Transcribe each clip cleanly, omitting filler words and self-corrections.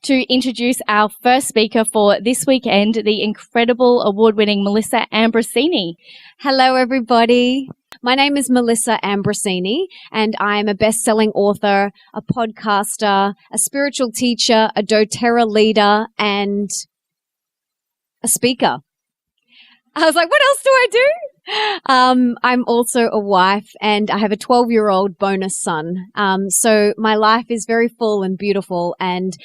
to introduce our first speaker for this weekend, the incredible award-winning Melissa Ambrosini. Hello, everybody. My name is Melissa Ambrosini, and I'm a best-selling author, a podcaster, a spiritual teacher, a doTERRA leader, and a speaker. I was like, what else do I do? I'm also a wife, and I have a 12-year-old bonus son. So my life is very full and beautiful, and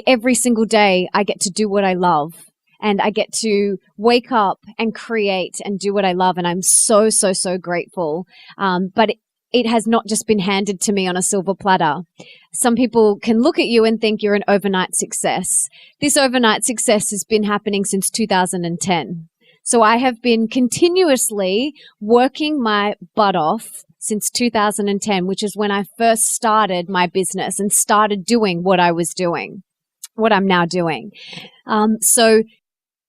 every single day I get to do what I love, and I get to wake up and create and do what I love, and I'm so, so, so grateful. But it has not just been handed to me on a silver platter. Some people can look at you and think you're an overnight success. This overnight success has been happening since 2010. So I have been continuously working my butt off since 2010, which is when I first started my business and started doing what I'm now doing. So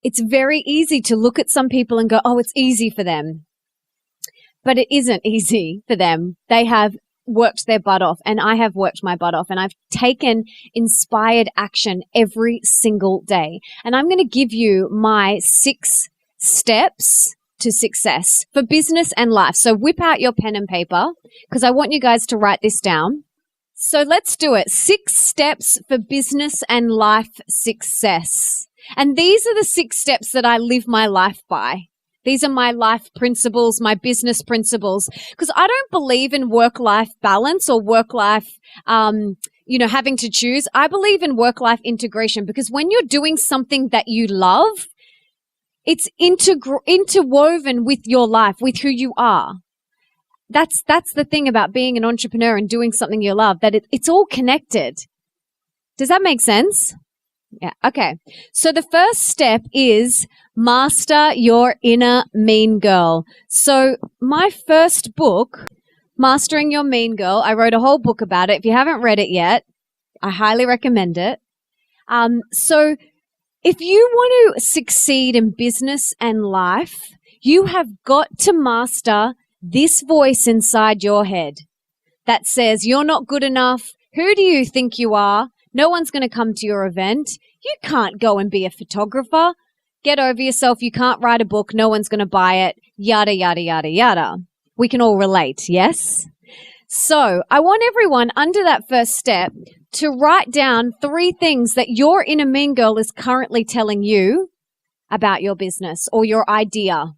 it's very easy to look at some people and go, oh, it's easy for them. But it isn't easy for them. They have worked their butt off, and I have worked my butt off, and I've taken inspired action every single day. And I'm going to give you my 6 steps to success for business and life. So whip out your pen and paper, because I want you guys to write this down. So let's do it. 6 steps for business and life success. And these are the 6 steps that I live my life by. These are my life principles, my business principles, because I don't believe in work-life balance or work-life, having to choose. I believe in work-life integration, because when you're doing something that you love, it's interwoven with your life, with who you are. That's the thing about being an entrepreneur and doing something you love, that it's all connected. Does that make sense? Yeah. Okay. So the first step is master your inner mean girl. So my first book, Mastering Your Mean Girl, I wrote a whole book about it. If you haven't read it yet, I highly recommend it. So if you want to succeed in business and life, you have got to master this voice inside your head that says, you're not good enough. Who do you think you are? No one's going to come to your event. You can't go and be a photographer. Get over yourself. You can't write a book. No one's going to buy it. Yada, yada, yada, yada. We can all relate, yes? So I want everyone under that first step to write down 3 things that your inner mean girl is currently telling you about your business or your idea.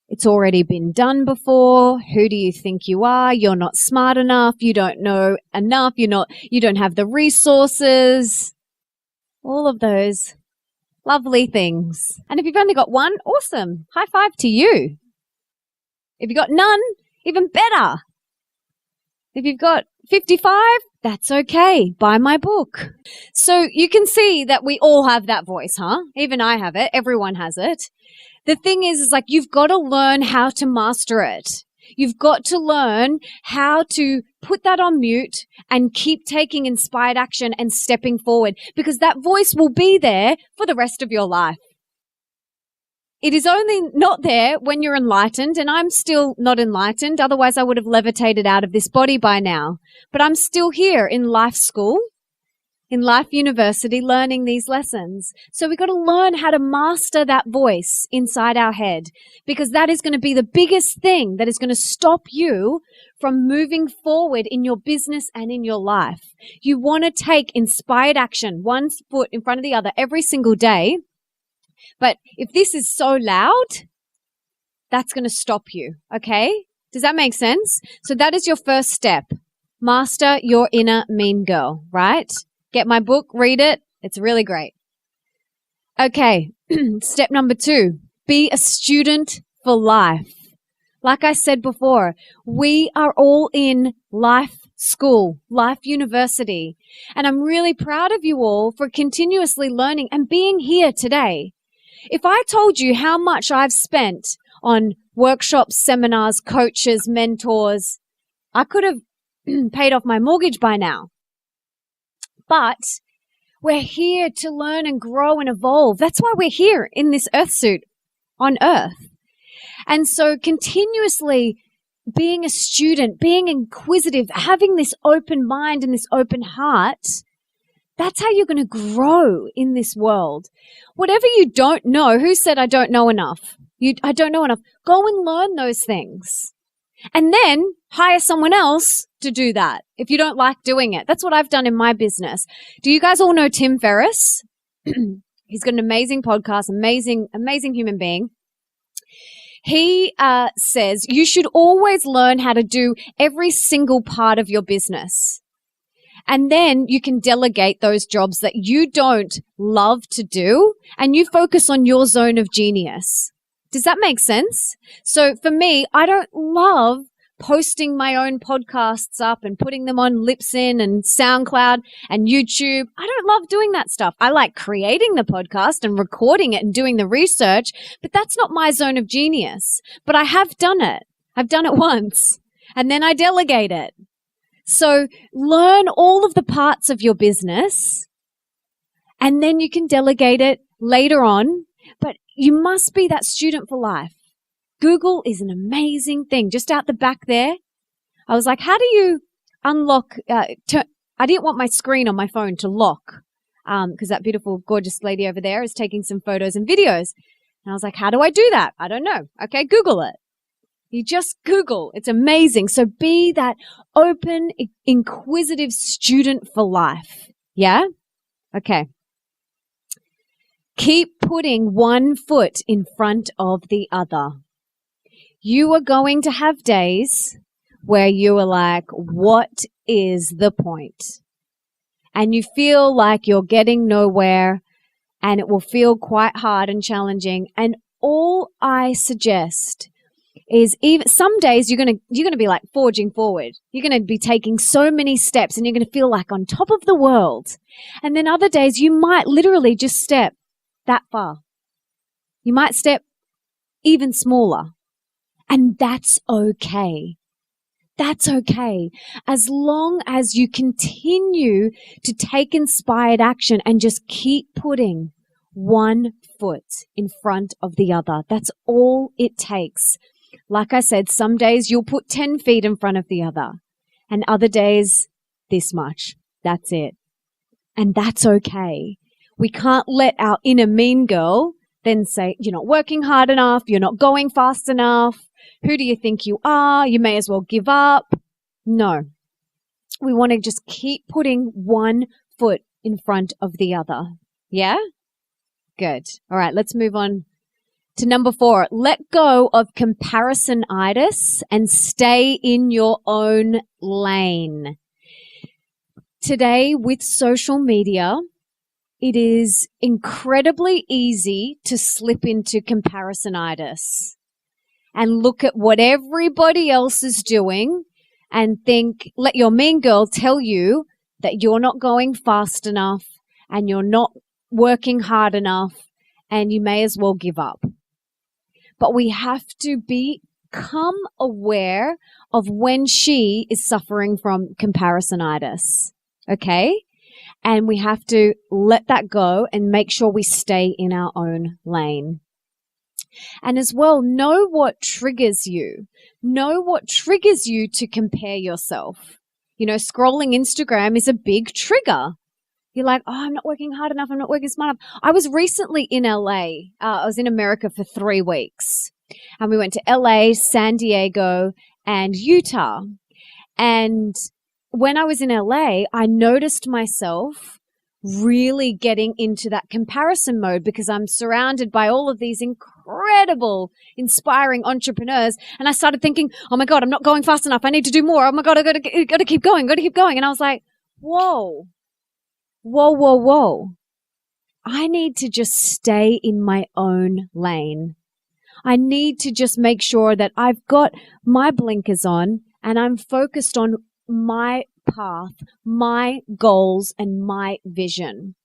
It's already been done before. Who do you think you are? You're not smart enough. You don't know enough. You don't have the resources. All of those lovely things. And if you've only got 1, awesome. High five to you. If you've got none, even better. If you've got 55, that's okay. Buy my book. So you can see that we all have that voice, huh? Even I have it. Everyone has it. The thing is like you've got to learn how to master it. You've got to learn how to put that on mute and keep taking inspired action and stepping forward, because that voice will be there for the rest of your life. It is only not there when you're enlightened, and I'm still not enlightened. Otherwise, I would have levitated out of this body by now. But I'm still here in life school, in life university, learning these lessons. So we've got to learn how to master that voice inside our head, because that is going to be the biggest thing that is going to stop you from moving forward in your business and in your life. You want to take inspired action, one foot in front of the other every single day. But if this is so loud, that's going to stop you, okay? Does that make sense? So that is your first step. Master your inner mean girl, right? Get my book, read it. It's really great. Okay, step number 2, be a student for life. Like I said before, we are all in life school, life university. And I'm really proud of you all for continuously learning and being here today. If I told you how much I've spent on workshops, seminars, coaches, mentors, I could have paid off my mortgage by now. But we're here to learn and grow and evolve. That's why we're here in this earth suit on earth. And so continuously being a student, being inquisitive, having this open mind and this open heart, That's how you're going to grow in this world. Whatever you don't know, who said I don't know enough? I don't know enough. Go and learn those things. And then hire someone else to do that if you don't like doing it. That's what I've done in my business. Do you guys all know Tim Ferriss? He's got an amazing podcast, amazing human being. He says you should always learn how to do every single part of your business. And then you can delegate those jobs that you don't love to do, and you focus on your zone of genius. Does that make sense? So for me, I don't love posting my own podcasts up and putting them on Libsyn and SoundCloud and YouTube. I don't love doing that stuff. I like creating the podcast and recording it and doing the research, but that's not my zone of genius. But I have done it. I've done it once, and then I delegate it. So learn all of the parts of your business, and then you can delegate it later on. But you must be that student for life. Google is an amazing thing. Just out the back there, I was like, how do you unlock? I didn't want my screen on my phone to lock because that beautiful, gorgeous lady over there is taking some photos and videos. And I was like, how do I do that? I don't know. Okay, Google it. You just Google. It's amazing. So be that open, inquisitive student for life. Yeah? Okay. Keep putting one foot in front of the other. You are going to have days where you are like, what is the point? And you feel like you're getting nowhere, and it will feel quite hard and challenging. And all I suggest is even some days you're gonna be like forging forward. You're gonna be taking so many steps, and you're gonna feel like on top of the world. And then other days you might literally just step that far. You might step even smaller. And that's okay. That's okay. As long as you continue to take inspired action and just keep putting one foot in front of the other. That's all it takes. Like I said, some days you'll put 10 feet in front of the other, and other days this much. That's it. And that's okay. We can't let our inner mean girl then say, you're not working hard enough, you're not going fast enough, who do you think you are? You may as well give up. No. We want to just keep putting one foot in front of the other. Yeah? Good. All right, let's move on to number 4. Let go of comparisonitis and stay in your own lane. Today, with social media, it is incredibly easy to slip into comparisonitis and look at what everybody else is doing and think, let your mean girl tell you that you're not going fast enough and you're not working hard enough and you may as well give up. But we have to become aware of when she is suffering from comparisonitis, okay? And we have to let that go and make sure we stay in our own lane. And as well, know what triggers you. Know what triggers you to compare yourself. You know, scrolling Instagram is a big trigger. You're like, oh, I'm not working hard enough. I'm not working smart enough. I was recently in LA. I was in America for 3 weeks. And we went to LA, San Diego, and Utah. And when I was in LA, I noticed myself really getting into that comparison mode because I'm surrounded by all of these incredible, inspiring entrepreneurs. And I started thinking, oh my God, I'm not going fast enough. I need to do more. Oh my God, I got to keep going, And I was like, whoa. I need to just stay in my own lane. I need to just make sure that I've got my blinkers on and I'm focused on my path, my goals, and my vision.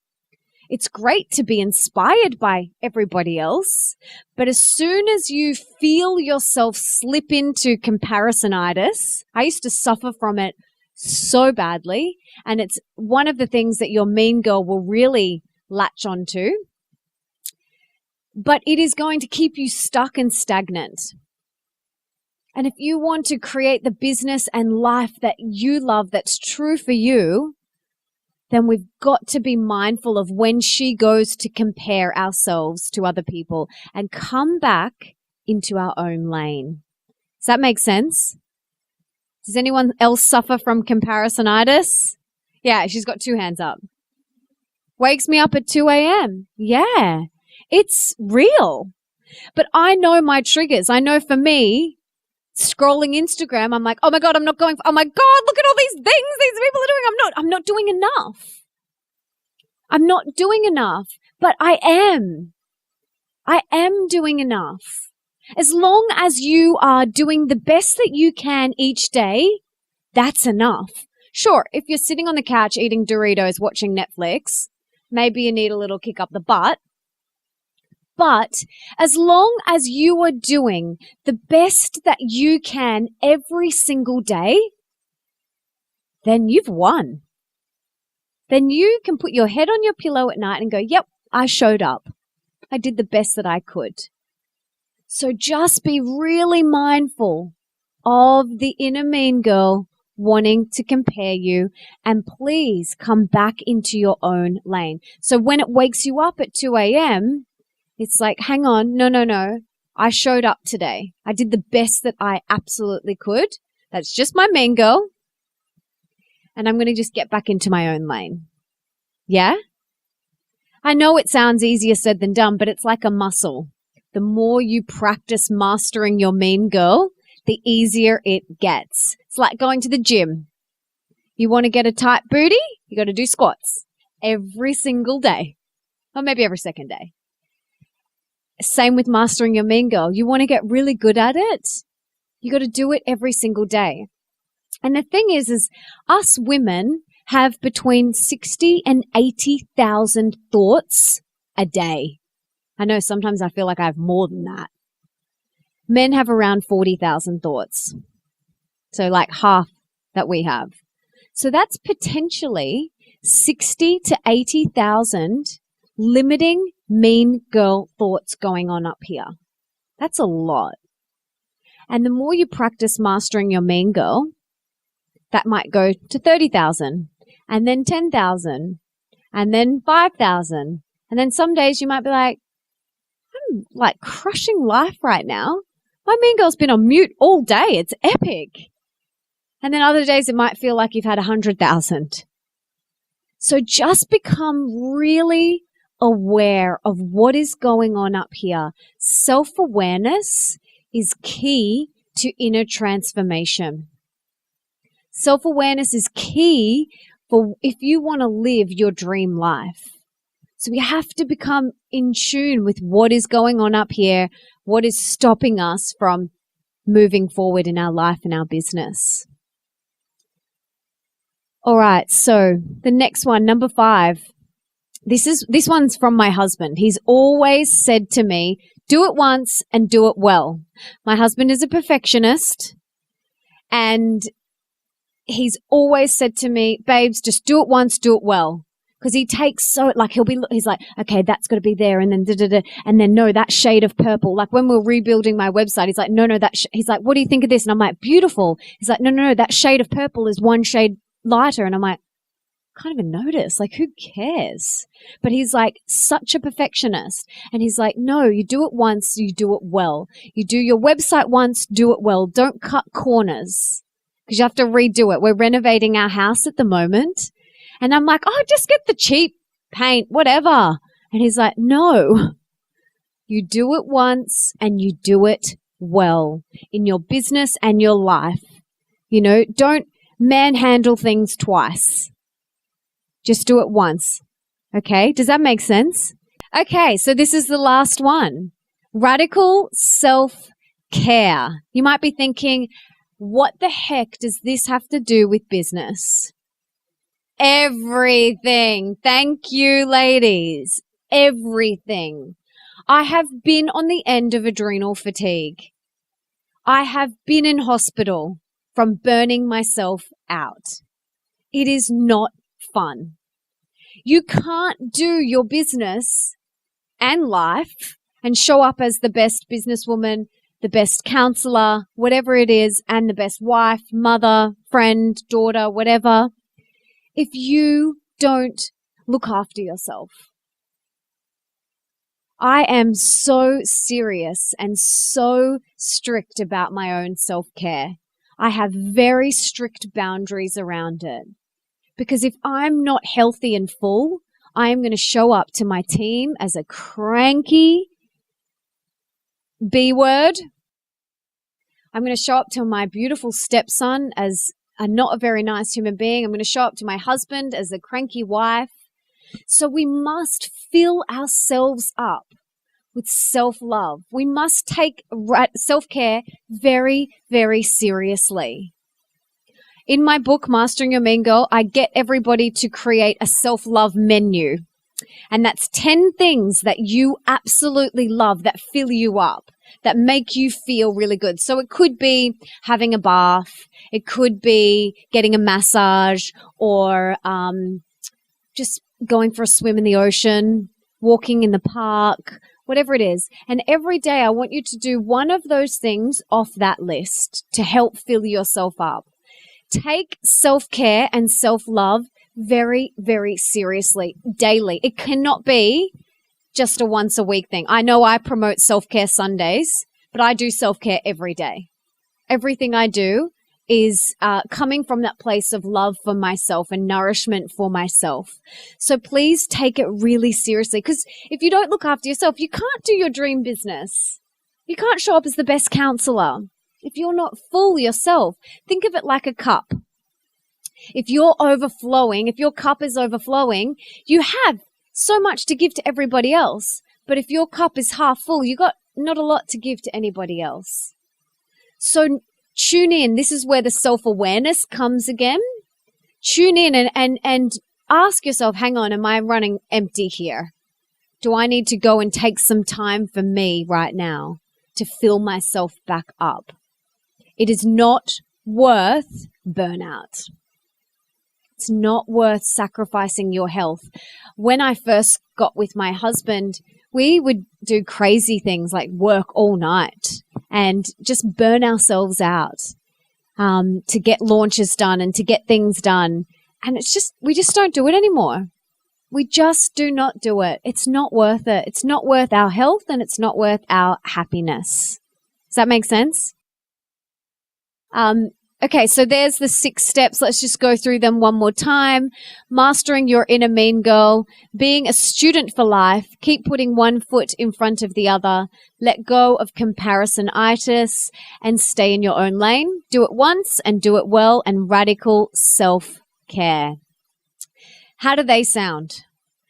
It's great to be inspired by everybody else, but as soon as you feel yourself slip into comparisonitis, I used to suffer from it so badly, and it's one of the things that your mean girl will really latch onto, but it is going to keep you stuck and stagnant. And if you want to create the business and life that you love, that's true for you, then we've got to be mindful of when she goes to compare ourselves to other people and come back into our own lane. Does that make sense? Does anyone else suffer from comparisonitis? Yeah, she's got 2 hands up. Wakes me up at 2 a.m. Yeah, it's real. But I know my triggers. I know for me, scrolling Instagram, I'm like, oh my God, I'm not going, oh my God, look at all these things these people are doing. I'm not doing enough. I'm not doing enough, but I am. I am doing enough. As long as you are doing the best that you can each day, that's enough. Sure, if you're sitting on the couch eating Doritos, watching Netflix, maybe you need a little kick up the butt. But as long as you are doing the best that you can every single day, then you've won. Then you can put your head on your pillow at night and go, yep, I showed up. I did the best that I could. So just be really mindful of the inner mean girl wanting to compare you, and please come back into your own lane. So when it wakes you up at 2 a.m., it's like, hang on, no. I showed up today. I did the best that I absolutely could. That's just my mean girl. And I'm going to just get back into my own lane. Yeah? I know it sounds easier said than done, but it's like a muscle. The more you practice mastering your mean girl, the easier it gets. It's like going to the gym. You want to get a tight booty? You got to do squats every single day, or maybe every second day. Same with mastering your mean girl. You want to get really good at it? You got to do it every single day. And the thing is us women have between 60 and 80,000 thoughts a day. I know sometimes I feel like I have more than that. Men have around 40,000 thoughts. So like half that we have. So that's potentially 60 to 80,000 limiting mean girl thoughts going on up here. That's a lot. And the more you practice mastering your mean girl, that might go to 30,000, and then 10,000, and then 5,000. And then some days you might be like, I'm like crushing life right now. My mean girl's been on mute all day. It's epic. And then other days it might feel like you've had 100,000. So just become really aware of what is going on up here. Self-awareness is key to inner transformation. Self-awareness is key for if you want to live your dream life. So we have to become in tune with what is going on up here, what is stopping us from moving forward in our life and our business. All right, so the next one, number 5. This one's from my husband. He's always said to me, do it once and do it well. My husband is a perfectionist, and he's always said to me, babes, just do it once, do it well. Because he takes he's like, okay, that's got to be there. And then, and then no, that shade of purple. Like when we're rebuilding my website, he's like, no, he's like, what do you think of this? And I'm like, beautiful. He's like, no, that shade of purple is one shade lighter. And I'm like, can't even notice. Like, who cares? But he's like such a perfectionist. And he's like, no, you do it once, you do it well. You do your website once, do it well. Don't cut corners because you have to redo it. We're renovating our house at the moment. And I'm like, oh, just get the cheap paint, whatever. And he's like, no, you do it once and you do it well in your business and your life. You know, don't manhandle things twice. Just do it once. Okay, does that make sense? Okay, so this is the last one. Radical self-care. You might be thinking, what the heck does this have to do with business? Everything. Thank you, ladies. Everything. I have been on the end of adrenal fatigue. I have been in hospital from burning myself out. It is not fun. You can't do your business and life and show up as the best businesswoman, the best counselor, whatever it is, and the best wife, mother, friend, daughter, whatever, if you don't look after yourself. I am so serious and so strict about my own self-care. I have very strict boundaries around it. Because if I'm not healthy and full, I am going to show up to my team as a cranky B word. I'm going to show up to my beautiful stepson as not a very nice human being. I'm going to show up to my husband as a cranky wife. So we must fill ourselves up with self-love. We must take self-care very, very seriously. In my book, Mastering Your Mean Girl, I get everybody to create a self-love menu. And that's 10 things that you absolutely love that fill you up, that make you feel really good. So it could be having a bath. It could be getting a massage, or just going for a swim in the ocean, walking in the park, whatever it is. And every day I want you to do one of those things off that list to help fill yourself up. Take self-care and self-love very, very seriously, daily. It cannot be just a once a week thing. I know I promote self-care Sundays, but I do self-care every day. Everything I do is coming from that place of love for myself and nourishment for myself. So please take it really seriously, because if you don't look after yourself, you can't do your dream business. You can't show up as the best counselor if you're not full yourself. Think of it like a cup. If you're overflowing, if your cup is overflowing, you have so much to give to everybody else. But if your cup is half full, you got not a lot to give to anybody else. So tune in. This is where the self-awareness comes again. Tune in and ask yourself, hang on, am I running empty here? Do I need to go and take some time for me right now to fill myself back up? It is not worth burnout. It's not worth sacrificing your health. When I first got with my husband, we would do crazy things like work all night and just burn ourselves out to get launches done and to get things done. And we just don't do it anymore. We just do not do it. It's not worth it. It's not worth our health, and it's not worth our happiness. Does that make sense? Okay, so there's the 6 steps. Let's just go through them one more time. Mastering your inner mean girl, being a student for life, keep putting one foot in front of the other, let go of comparisonitis, and stay in your own lane. Do it once and do it well, and radical self-care. How do they sound?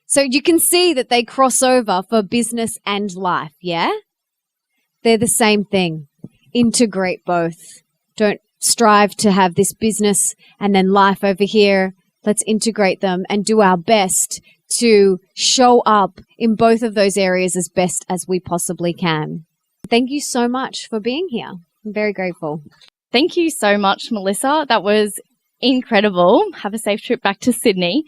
So you can see that they cross over for business and life, yeah? They're the same thing. Integrate both. Don't strive to have this business and then life over here. Let's integrate them and do our best to show up in both of those areas as best as we possibly can. Thank you so much for being here. I'm very grateful. Thank you so much, Melissa. That was incredible. Have a safe trip back to Sydney.